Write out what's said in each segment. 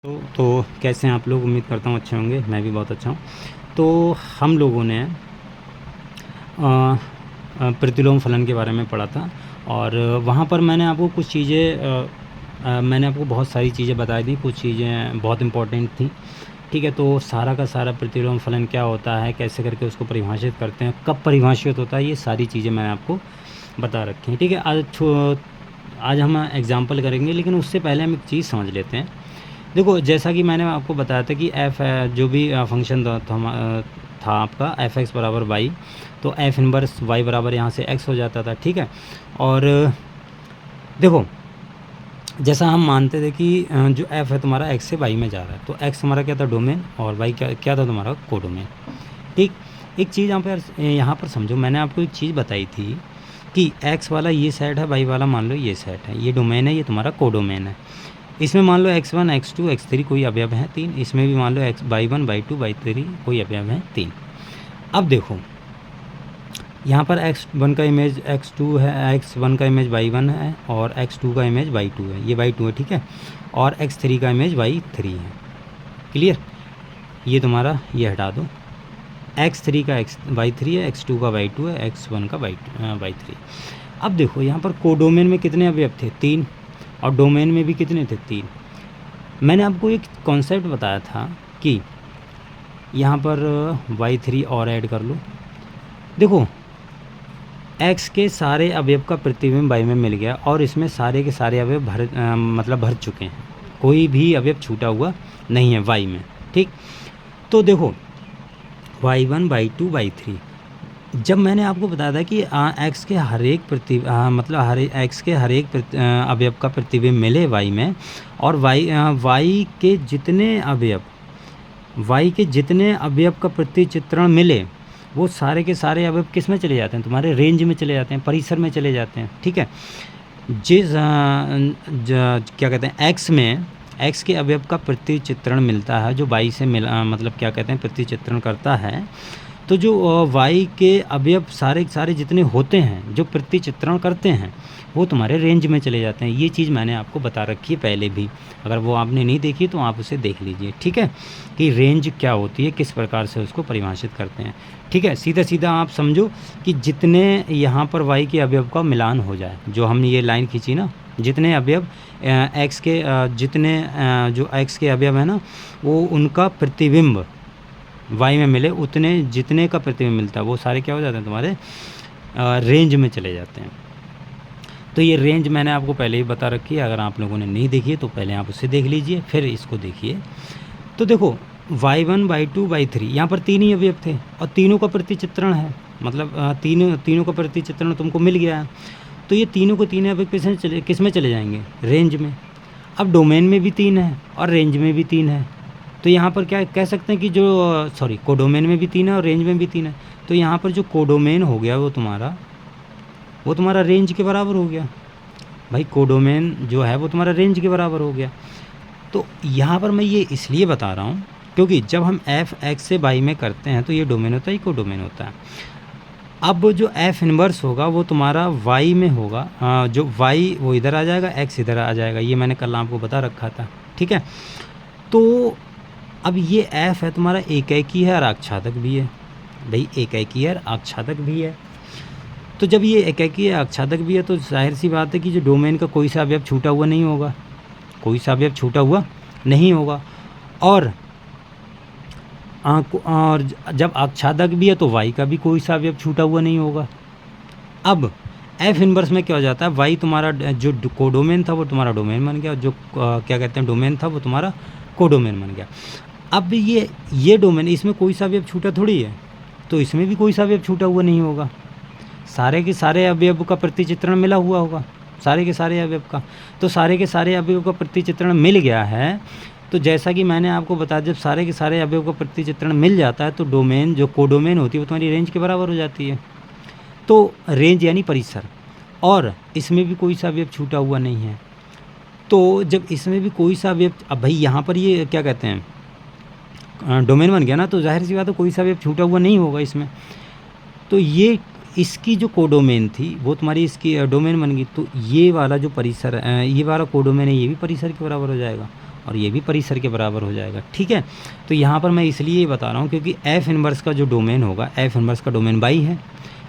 तो कैसे हैं आप लोग। उम्मीद करता हूँ अच्छे होंगे। मैं भी बहुत अच्छा हूँ। तो हम लोगों ने प्रतिलोम फलन के बारे में पढ़ा था और वहाँ पर मैंने आपको कुछ चीज़ें मैंने आपको बहुत सारी चीज़ें बताई थी। कुछ चीज़ें बहुत इम्पोर्टेंट थी। ठीक है, तो सारा का सारा प्रतिलोम फलन क्या होता है, कैसे करके उसको परिभाषित करते हैं, कब परिभाषित होता है, ये सारी चीज़ें मैंने आपको बता रखी हैं। ठीक है, आज हम एग्जाम्पल करेंगे, लेकिन उससे पहले हम एक चीज़ समझ लेते हैं। देखो, जैसा कि मैंने आपको बताया था कि एफ जो भी फंक्शन था आपका एफ एक्स बराबर वाई, तो एफ इनवर्स वाई बराबर यहाँ से एक्स हो जाता था। ठीक है, और देखो, जैसा हम मानते थे कि जो एफ है तुम्हारा एक्स से वाई में जा रहा है, तो एक्स हमारा क्या था, डोमेन, और वाई क्या क्या था तुम्हारा, कोडोमेन। ठीक, एक चीज़ यहाँ पर समझो, मैंने आपको एक चीज़ बताई थी कि एक्स वाला ये सेट है, वाई वाला मान लो ये सेट है, ये डोमेन है, ये तुम्हारा कोडोमेन है। इसमें मान लो x1 x2 x3 कोई अवयव है 3, इसमें भी मान लो y1 y2 y3 कोई अवयव है 3। अब देखो, यहाँ पर x1 का इमेज x2 है, x1 का इमेज y1 है, और x2 का इमेज y2 है, ये y2 है। ठीक है, और x3 का इमेज y3 है। क्लियर, ये तुम्हारा ये हटा दो, x3 का y3 है, x2 का y2 है, x1 का y3। अब देखो, यहाँ पर कोडोमेन में कितने अवयव थे, 3, और डोमेन में भी कितने थे, 3। मैंने आपको एक कॉन्सेप्ट बताया था कि यहाँ पर y3 और ऐड कर लो। देखो, x के सारे अवयव का प्रतिबिंब y में मिल गया, और इसमें सारे के सारे अवयव मतलब भर चुके हैं, कोई भी अवयव छूटा हुआ नहीं है y में। ठीक, तो देखो y1 y2 y3, जब मैंने आपको बताया था कि एक्स के हर एक मतलब एक्स के हर एक अवयव का प्रतिबिंब मिले वाई में, और वाई के जितने अवयव का प्रतिचित्रण मिले, वो सारे के सारे अवयव किस में चले जाते हैं, तुम्हारे रेंज में चले जाते हैं, परिसर में चले जाते हैं। ठीक है, क्या कहते हैं, एक्स के अवयव का प्रतिचित्रण मिलता है जो वाई से मतलब क्या कहते हैं, प्रतिचित्रण करता है। तो जो वाई के अवयव सारे सारे जितने होते हैं जो प्रतिचित्रण करते हैं, वो तुम्हारे रेंज में चले जाते हैं। ये चीज़ मैंने आपको बता रखी है पहले भी, अगर वो आपने नहीं देखी तो आप उसे देख लीजिए। ठीक है, कि रेंज क्या होती है, किस प्रकार से उसको परिभाषित करते हैं। ठीक है, सीधा सीधा आप समझो कि जितने यहाँ पर वाई के अवयव का मिलान हो जाए, जो हमने ये लाइन खींची ना, जितने अवयव एक्स के जो एक्स के अवयव है ना, वो उनका प्रतिबिंब वाई में मिले, उतने जितने का प्रतिबिंब मिलता है, वो सारे क्या हो जाते हैं, तुम्हारे रेंज में चले जाते हैं। तो ये रेंज मैंने आपको पहले ही बता रखी है, अगर आप लोगों ने नहीं देखी है तो पहले आप उसे देख लीजिए, फिर इसको देखिए। तो देखो, y1 y2 y3, यहाँ पर 3 ही अवयव थे, और तीनों का प्रतिचित्रण है, मतलब तीनों का प्रतिचित्रण तुमको मिल गया है। तो ये तीनों को तीन अवयव किस में चले जाएंगे, रेंज में। अब डोमेन में भी 3 है और रेंज में भी 3 है, तो यहाँ पर क्या कह सकते हैं कि कोडोमेन में भी 3 है और रेंज में भी 3 है। तो यहाँ पर जो कोडोमेन हो गया वो तुम्हारा रेंज के बराबर हो गया। भाई, कोडोमेन जो है वो तुम्हारा रेंज के बराबर हो गया। तो यहाँ पर मैं ये इसलिए बता रहा हूँ क्योंकि जब हम एफ एक्स से वाई में करते हैं तो ये डोमेन होता है, ये कोडोमेन होता है। अब जो एफ इनवर्स होगा वो तुम्हारा वाई में होगा, जो वाई वो इधर आ जाएगा, एक्स इधर आ जाएगा, ये मैंने कल आपको बता रखा था। ठीक है, तो अब ये एफ है तुम्हारा एकाकी है और आच्छादक भी है। भाई, एकाकी है और आच्छादक भी है, तो जब ये एकाकी है, आच्छादक भी है, तो जाहिर सी बात है कि जो डोमेन का कोई सा अवयव छूटा हुआ नहीं होगा, कोई सा अवयव छूटा हुआ नहीं होगा। और जब आच्छादक भी है तो वाई का भी कोई सा अवयव छूटा हुआ नहीं होगा। अब एफ इनवर्स में क्या हो जाता है, वाई तुम्हारा जो कोडोमेन था वो तुम्हारा डोमेन बन गया, जो क्या कहते हैं डोमेन था वो तुम्हारा कोडोमेन बन गया। अब ये डोमेन, इसमें कोई सा अवयव छूटा थोड़ी है, तो इसमें भी कोई सा अवयव छूटा हुआ नहीं होगा, सारे के सारे अवयव का प्रतिचित्रण मिला हुआ होगा, सारे के सारे अवयव का। तो सारे के सारे अवयव का प्रतिचित्रण मिल गया है, तो जैसा कि मैंने आपको बताया, जब सारे के सारे अवयव का प्रतिचित्रण मिल जाता है तो डोमेन जो कोडोमेन होती है वो तुम्हारी रेंज के बराबर हो जाती है। तो रेंज यानी परिसर, और इसमें भी कोई सा अवयव छूटा हुआ नहीं है। तो जब इसमें भी कोई सा अवयव, अब भाई यहाँ पर ये क्या कहते हैं, डोमेन बन गया ना, तो जाहिर सी बात है कोई सा अवयव छूटा हुआ नहीं होगा इसमें। तो ये इसकी जो कोडोमेन थी वो तुम्हारी इसकी डोमेन बन गई, तो ये वाला जो परिसर ये वाला कोडोमेन है, ये भी परिसर के बराबर हो जाएगा। और ये भी परिसर के बराबर हो जाएगा। ठीक है, तो यहाँ पर मैं इसलिए बता रहा हूँ क्योंकि एफ इनवर्स का जो डोमेन होगा, एफ इनवर्स का डोमेन वाई है,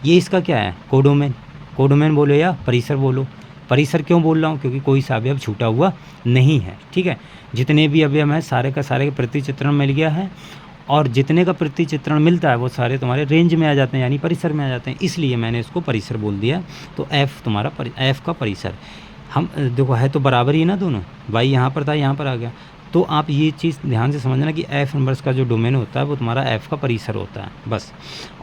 ये इसका क्या है, कोडोमेन। कोडोमेन बोलो या परिसर बोलो। परिसर क्यों बोल रहा हूँ, क्योंकि कोई सा अवयव छूटा हुआ नहीं है। ठीक है, जितने भी अवयव हैं सारे का सारे का प्रतिचित्रण मिल गया है, और जितने का प्रतिचित्रण मिलता है वो सारे तुम्हारे रेंज में आ जाते हैं, यानी परिसर में आ जाते हैं, इसलिए मैंने इसको परिसर बोल दिया। तो एफ तुम्हारा एफ का परिसर, हम देखो है तो बराबर ही ना दोनों, वाई यहाँ पर था यहाँ पर आ गया। तो आप ये चीज़ ध्यान से समझना कि एफ इनवर्स का जो डोमेन होता है वो तुम्हारा एफ का परिसर होता है बस।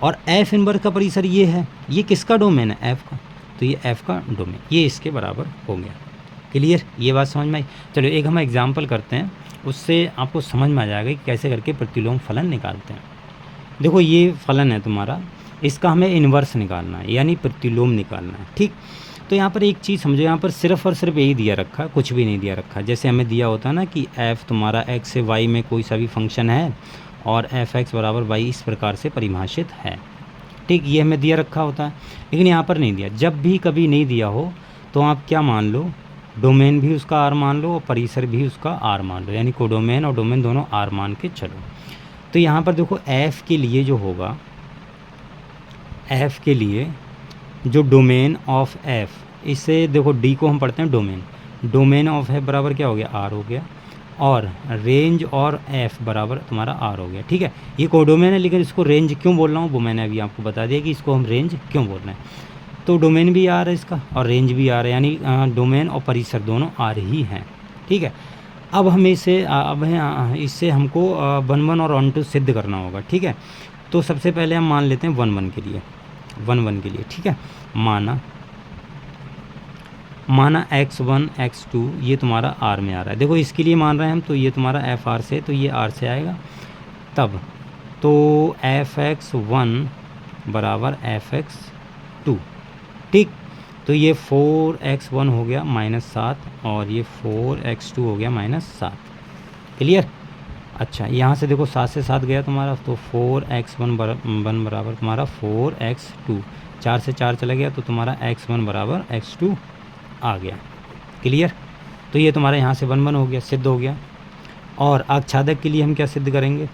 और एफ इनवर्स का परिसर ये है, ये किसका डोमेन है, एफ का, तो ये एफ का डोमेन, ये इसके बराबर हो गया। क्लियर, ये बात समझ में आई। चलो एक हम एग्जाम्पल करते हैं, उससे आपको समझ में आ जाएगा कि कैसे करके प्रतिलोम फलन निकालते हैं। देखो ये फलन है तुम्हारा, इसका हमें इन्वर्स निकालना है, यानी प्रतिलोम निकालना है। ठीक, तो यहाँ पर एक चीज़ समझो, यहाँ पर सिर्फ और सिर्फ यही दिया रखा, कुछ भी नहीं दिया रखा। जैसे हमें दिया होता है ना कि एफ़ तुम्हारा एक्स से वाई में कोई सा भी फंक्शन है और एफ एक्स बराबर वाई इस प्रकार से परिभाषित है। ठीक, ये हमें दिया रखा होता है, लेकिन यहाँ पर नहीं दिया। जब भी कभी नहीं दिया हो तो आप क्या मान लो, डोमेन भी उसका आर मान लो और परिसर भी उसका आर मान लो, यानी कोडोमेन और डोमेन दोनों आर मान के चलो। तो यहाँ पर देखो एफ़ के लिए जो होगा, एफ़ के लिए जो डोमेन ऑफ एफ, इससे देखो डी को हम पढ़ते हैं डोमेन, डोमेन ऑफ एफ बराबर क्या हो गया, आर हो गया, और रेंज और एफ बराबर तुम्हारा आर हो गया। ठीक है, ये कोडोमेन है, लेकिन इसको रेंज क्यों बोल रहा हूँ वो मैंने अभी आपको बता दिया कि इसको हम रेंज क्यों बोल रहे हैं। तो डोमेन भी आर है इसका और रेंज भी आर है, यानी डोमेन और परिसर दोनों आर ही हैं। ठीक है, अब हमें इसे इससे हमको 1 1 और 1 2 सिद्ध करना होगा। ठीक है, तो सबसे पहले हम मान लेते हैं 1 1 के लिए, 1 1 के लिए। ठीक है, माना x1 x2 ये तुम्हारा r में आ रहा है। देखो इसके लिए मान रहे हैं हम, तो ये तुम्हारा एफ आर से, तो ये r से आएगा तब, तो f(x1) बराबर f(x2). ठीक, तो ये 4x1 हो गया -7 और ये 4x2 हो गया -7। क्लियर, अच्छा यहाँ से देखो 7 से 7 गया तुम्हारा, तो 4x1 बराबर तुम्हारा 4x2, 4 से 4 चला गया तो तुम्हारा x1 बराबर x2 आ गया। क्लियर, तो ये तुम्हारा यहाँ से 1 1 हो गया, सिद्ध हो गया। और आच्छादक के लिए हम क्या सिद्ध करेंगे,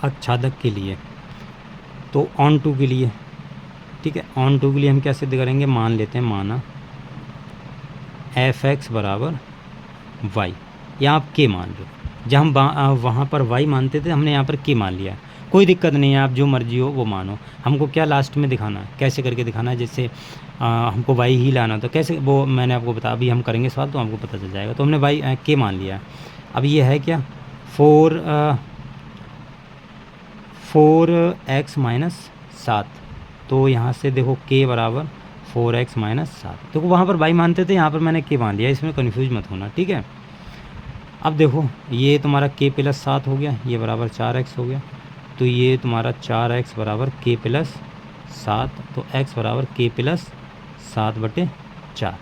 आच्छादक के लिए तो ऑन टू के लिए, ठीक है, ऑन टू के लिए हम क्या सिद्ध करेंगे, मान लेते हैं, माना एफ एक्स बराबर वाई, या आप के मान लो, जहाँ हम वहाँ पर वाई मानते थे हमने यहाँ पर के मान लिया। कोई दिक्कत नहीं है, आप जो मर्जी हो वो मानो। हमको क्या लास्ट में दिखाना है, कैसे करके दिखाना है, जैसे हमको वाई ही लाना, तो कैसे वो मैंने आपको बताया, अभी हम करेंगे सवाल तो आपको पता चल जाएगा। तो हमने वाई के मान लिया। अब ये है क्या 4x - 7, तो यहाँ से देखो k बराबर 4x - 7, देखो वहाँ पर वाई मानते थे, यहाँ पर मैंने के मान लिया, इसमें कन्फ्यूज मत होना। ठीक है, अब देखो ये तुम्हारा k + 7 हो गया, ये बराबर 4x हो गया, तो ये तुम्हारा 4x बराबर k + 7, तो x बराबर k + 7/4।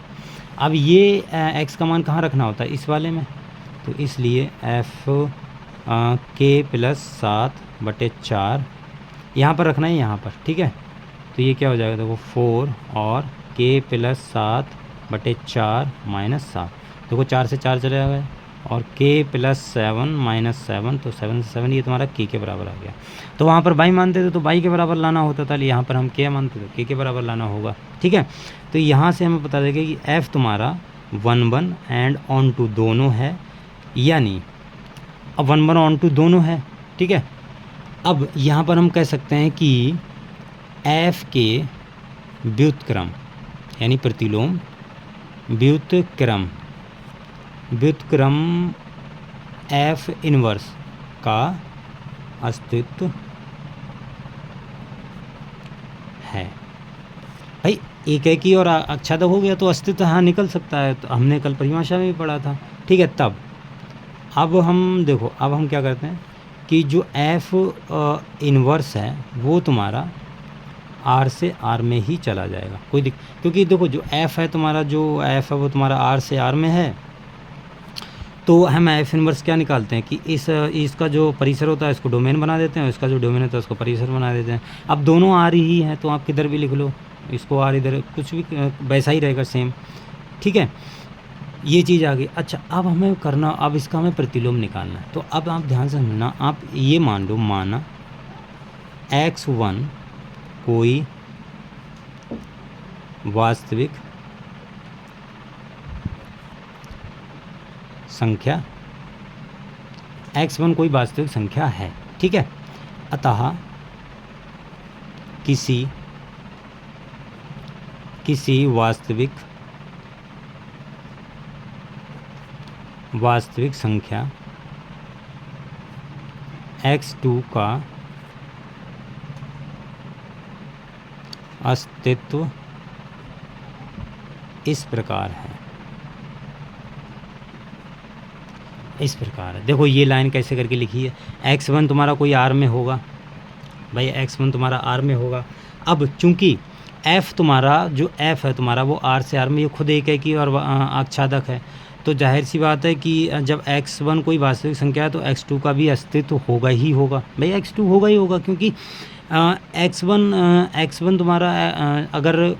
अब ये x का मान कहाँ रखना होता है, इस वाले में, तो इसलिए f k + 7/4 यहाँ पर रखना है, यहाँ पर। ठीक है, तो ये क्या हो जाएगा, देखो 4 और k + 7/4 - 7, देखो 4 से 4 चले गए, और k + 7 - 7, तो 7 से 7 ये तुम्हारा k के बराबर आ गया। तो वहाँ पर बाई मानते थे तो बाई के बराबर लाना होता था, यहाँ पर हम k मानते थे, k के बराबर लाना होगा। ठीक है, तो यहाँ से हमें पता लगेगा कि f तुम्हारा 1 1 एंड ऑन टू दोनों है, यानी अब 1 1 ऑन टू दोनों है। ठीक है, अब यहाँ पर हम कह सकते हैं कि f के व्युत्क्रम, यानी प्रतिलोम व्युत्क्रम f इनवर्स का अस्तित्व है। भाई एक है कि और आच्छादक हो गया तो अस्तित्व हाँ निकल सकता है, तो हमने कल परिभाषा में भी पढ़ा था। ठीक है, तब अब हम देखो, अब हम क्या करते हैं कि जो f इनवर्स है वो तुम्हारा r से r में ही चला जाएगा, कोई क्योंकि देखो जो f है तुम्हारा, जो f है वो तुम्हारा r से r में है, तो हम एफ इनवर्स क्या निकालते हैं कि इसका जो परिसर होता है इसको डोमेन बना देते हैं, इसका जो डोमेन होता है उसको परिसर बना देते हैं। अब दोनों आर ही हैं, तो आप किधर भी लिख लो, इसको आर इधर, कुछ भी वैसा ही रहेगा सेम। ठीक है, ये चीज़ आ गई। अच्छा, अब हमें करना, अब इसका हमें प्रतिलोम निकालना है। तो अब आप ध्यान से समझना, आप ये मान लो, माना x1 कोई वास्तविक संख्या, x1 कोई वास्तविक संख्या है, ठीक है। अतः किसी वास्तविक संख्या x2 का अस्तित्व इस प्रकार है। इस प्रकार है, देखो ये लाइन कैसे करके लिखी है। x1 तुम्हारा कोई r में होगा भाई, x1 तुम्हारा r में होगा। अब चूंकि f तुम्हारा जो f है तुम्हारा वो r से r में, ये खुद एक है कि और आच्छादक है, तो जाहिर सी बात है कि जब x1 कोई वास्तविक संख्या है तो x2 का भी अस्तित्व होगा ही होगा भाई, x2 होगा ही होगा, क्योंकि x1 तुम्हारा अगर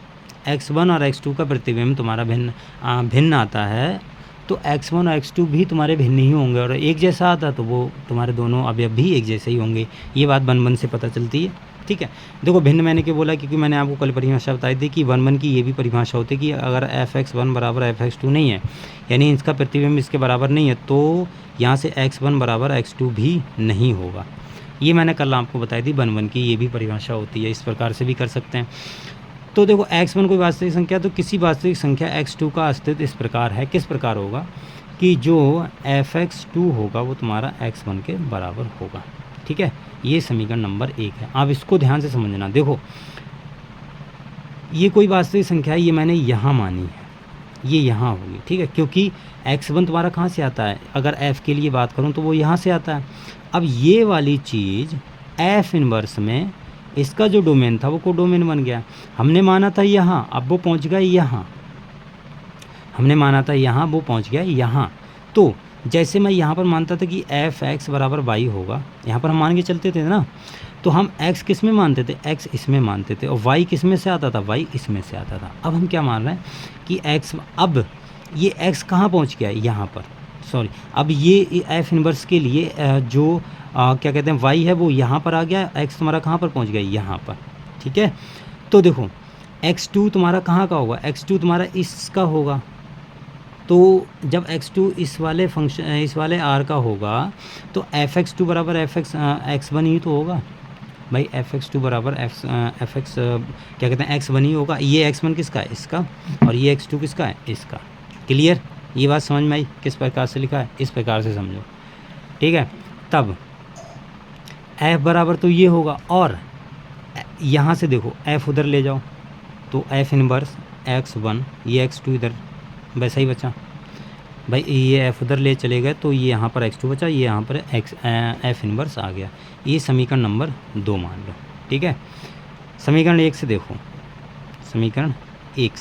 x1 और x2 का प्रतिबिंब तुम्हारा भिन्न आता है तो x1 और x2 भी तुम्हारे भिन्न ही होंगे, और एक जैसा आता तो वो तुम्हारे दोनों अवयव भी एक जैसे ही होंगे। ये बात वन से पता चलती है, ठीक है। देखो भिन्न मैंने क्यों बोला, क्योंकि मैंने आपको कल परिभाषा बताई थी कि वन की ये भी परिभाषा होती है कि अगर fx1 बराबर fx2 नहीं है, यानी इसका प्रतिबिंब इसके बराबर नहीं है, तो यहाँ से x1 बराबर x2 भी नहीं होगा। ये मैंने कल आपको बताई थी, वन की ये भी परिभाषा होती है, इस प्रकार से भी कर सकते हैं। तो देखो x1 कोई वास्तविक संख्या, तो किसी वास्तविक संख्या x2 का अस्तित्व इस प्रकार है। किस प्रकार होगा कि जो fx2 होगा वो तुम्हारा x1 के बराबर होगा, ठीक है। ये समीकरण नंबर 1 है। आप इसको ध्यान से समझना। देखो ये कोई वास्तविक संख्या है, ये मैंने यहाँ मानी है, ये यहाँ होगी, ठीक है, क्योंकि x1 तुम्हारा कहाँ से आता है, अगर f के लिए बात करूँ तो वो यहाँ से आता है। अब ये वाली चीज़ f इनवर्स में इसका जो डोमेन था वो कोडोमेन बन गया। हमने माना था यहाँ, अब वो पहुँच गया यहाँ, हमने माना था यहाँ, वो पहुँच गया यहाँ। तो जैसे मैं यहाँ पर मानता था कि f(x) बराबर y होगा, यहाँ पर हम मान के चलते थे ना, तो हम x किस में मानते थे, x इसमें मानते थे, और y किस में से आता था, y इसमें से आता था। अब हम क्या मान रहे हैं कि x, अब ये x कहाँ पहुँच गया, यहाँ पर, सॉरी, अब ये f इनवर्स के लिए जो क्या कहते हैं y है वो यहाँ पर आ गया, x तुम्हारा कहाँ पर पहुँच गया, यहाँ पर, ठीक है। तो देखो x2 तुम्हारा कहाँ का होगा, x2 तुम्हारा इसका होगा, तो जब x2 इस वाले फंक्शन, इस वाले r का होगा तो fx2 बराबर x1 ही तो होगा भाई, fx2 बराबर fx क्या कहते हैं x1 ही होगा। ये x1 किसका है, इसका, और ये x2 किसका है, इसका। क्लियर, ये बात समझ में आई किस प्रकार से लिखा है, इस प्रकार से समझो, ठीक है। तब f बराबर तो ये होगा, और यहाँ से देखो f उधर ले जाओ तो f इनवर्स x1, ये x2 इधर वैसा ही बचा भाई, ये f उधर ले चले गए तो ये यहाँ पर x2 बचा, ये यहाँ पर f इनवर्स आ गया। ये समीकरण नंबर 2 मान लो, ठीक है। समीकरण 1 से देखो, समीकरण 1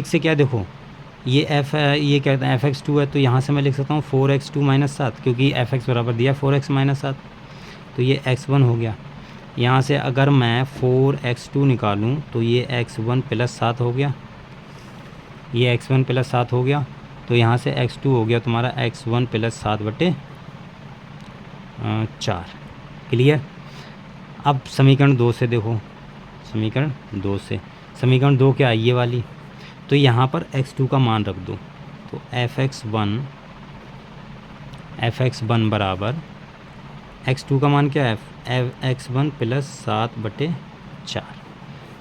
से क्या देखो, ये ये कहते हैं fx2 है, तो यहाँ से मैं लिख सकता हूँ 4x2 - 7, क्योंकि fx बराबर दिया 4x - 7, तो ये x1 हो गया। यहाँ से अगर मैं 4x2 निकालूँ तो ये x1 + 7 हो गया, ये x1 + 7 हो गया, तो यहाँ से x2 हो गया तुम्हारा x1 + 7/4। क्लियर। अब समीकरण 2 से देखो, समीकरण 2 से, समीकरण 2 क्या है, ये वाली, तो यहाँ पर x2 का मान रख दो, तो fx1 बराबर x2 का मान क्या है, x1 + 7/4।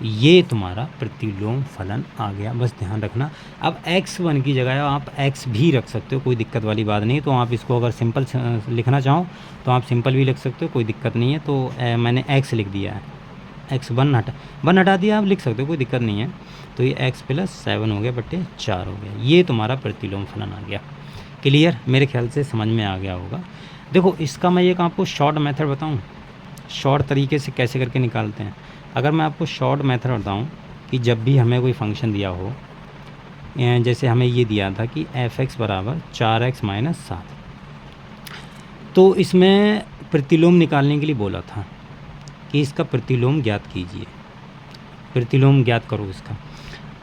ये तुम्हारा प्रतिलोम फलन आ गया, बस ध्यान रखना। अब x1 की जगह आप x भी रख सकते हो, कोई दिक्कत वाली बात नहीं। तो आप इसको अगर सिंपल लिखना चाहो तो आप सिंपल भी लिख सकते हो, कोई दिक्कत नहीं है। तो मैंने x लिख दिया है, x1 हटा दिया, आप लिख सकते हो, कोई दिक्कत नहीं है। तो ये x + 7 हो गया बटे 4 हो गया, ये तुम्हारा प्रतिलोम फलन आ गया। क्लियर, मेरे ख्याल से समझ में आ गया होगा। देखो इसका मैं एक आपको शॉर्ट मेथड बताऊँ, शॉर्ट तरीके से कैसे करके निकालते हैं। अगर मैं आपको शॉर्ट मेथड बताऊं कि जब भी हमें कोई फंक्शन दिया हो, जैसे हमें ये दिया था कि fx बराबर 4x - 7, तो इसमें प्रतिलोम निकालने के लिए बोला था कि इसका प्रतिलोम ज्ञात कीजिए, प्रतिलोम ज्ञात करो इसका।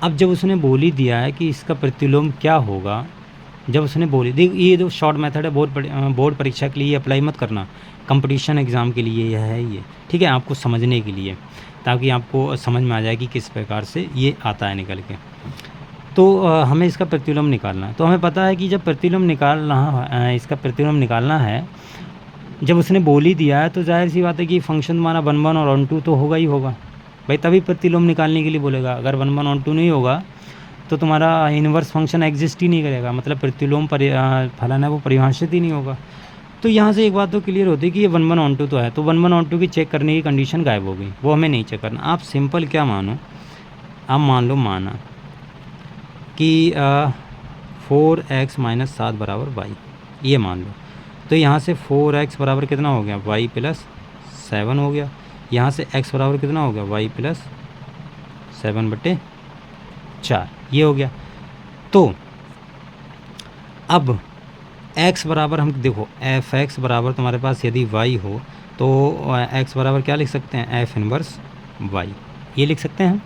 अब जब उसने बोल ही दिया है कि इसका प्रतिलोम क्या होगा, जब उसने बोली देख, ये जो शॉर्ट मेथड है बोर्ड परीक्षा के लिए अप्लाई मत करना, कंपटीशन एग्ज़ाम के लिए यह है ये, ठीक है, आपको समझने के लिए, ताकि आपको समझ में आ जाए कि किस प्रकार से ये आता है निकल के। तो हमें इसका प्रतिलोम निकालना है। तो हमें पता है कि जब प्रतिलोम इसका प्रतिलोम निकालना है, जब उसने बोल ही दिया है तो जाहिर सी बात है कि फंक्शन तुम्हारा 1 1 और 1 2 तो होगा ही होगा भाई, तभी प्रतिलोम निकालने के लिए बोलेगा। अगर 1 1 और 2 नहीं होगा तो तुम्हारा इन्वर्स फंक्शन एग्जिस्ट ही नहीं करेगा, मतलब प्रतिलोम फलन है वो परिभाषित ही नहीं होगा। तो यहाँ से एक बात तो क्लियर होती है कि ये 1 1 और 2 तो है, तो 1 1 और 2 की चेक करने की कंडीशन गायब हो गई, वो हमें नहीं चेक करना। आप सिंपल क्या मानो, आप माना कि 4x - 7 बराबर y, ये मान लो। तो यहाँ से 4x बराबर कितना हो गया, y + 7 हो गया। यहाँ से x बराबर कितना हो गया, y + 7/4, ये हो गया। तो अब x बराबर हम देखो f(x) बराबर तुम्हारे पास यदि y हो तो x बराबर क्या लिख सकते हैं, f इनवर्स y, ये लिख सकते हैं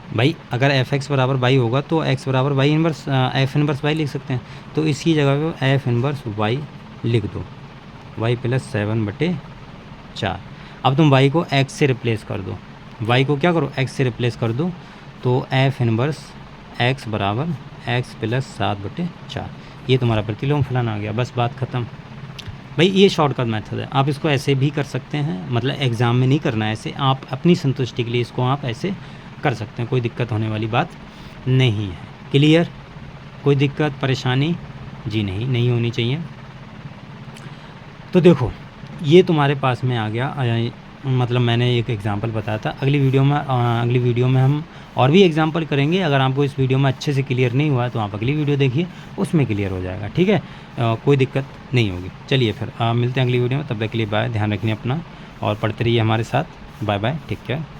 भाई। अगर f(x) बराबर y होगा तो x बराबर y inverse f inverse y लिख सकते हैं। तो इसकी जगह पे f इनवर्स y लिख दो, y + 7/4। अब तुम y को x से रिप्लेस कर दो, y को क्या करो, x से रिप्लेस कर दो, तो f इनवर्स x बराबर x + 7/4, ये तुम्हारा प्रतिलोम फलन आ गया। बस बात ख़त्म भाई। ये शॉर्टकट मेथड है, आप इसको ऐसे भी कर सकते हैं, मतलब एग्ज़ाम में नहीं करना है ऐसे, आप अपनी संतुष्टि के लिए इसको आप ऐसे कर सकते हैं, कोई दिक्कत होने वाली बात नहीं है। क्लियर, कोई दिक्कत परेशानी जी नहीं होनी चाहिए। तो देखो ये तुम्हारे पास में आ गया, मतलब मैंने एक एग्ज़ाम्पल बताया था। अगली वीडियो में हम और भी एग्ज़ाम्पल करेंगे। अगर आपको इस वीडियो में अच्छे से क्लियर नहीं हुआ तो आप अगली वीडियो देखिए, उसमें क्लियर हो जाएगा, ठीक है, कोई दिक्कत नहीं होगी। चलिए फिर मिलते हैं अगली वीडियो में, तब तक के लिए बाय, ध्यान रखिए अपना और पढ़ते रहिए हमारे साथ। Bye bye, take care.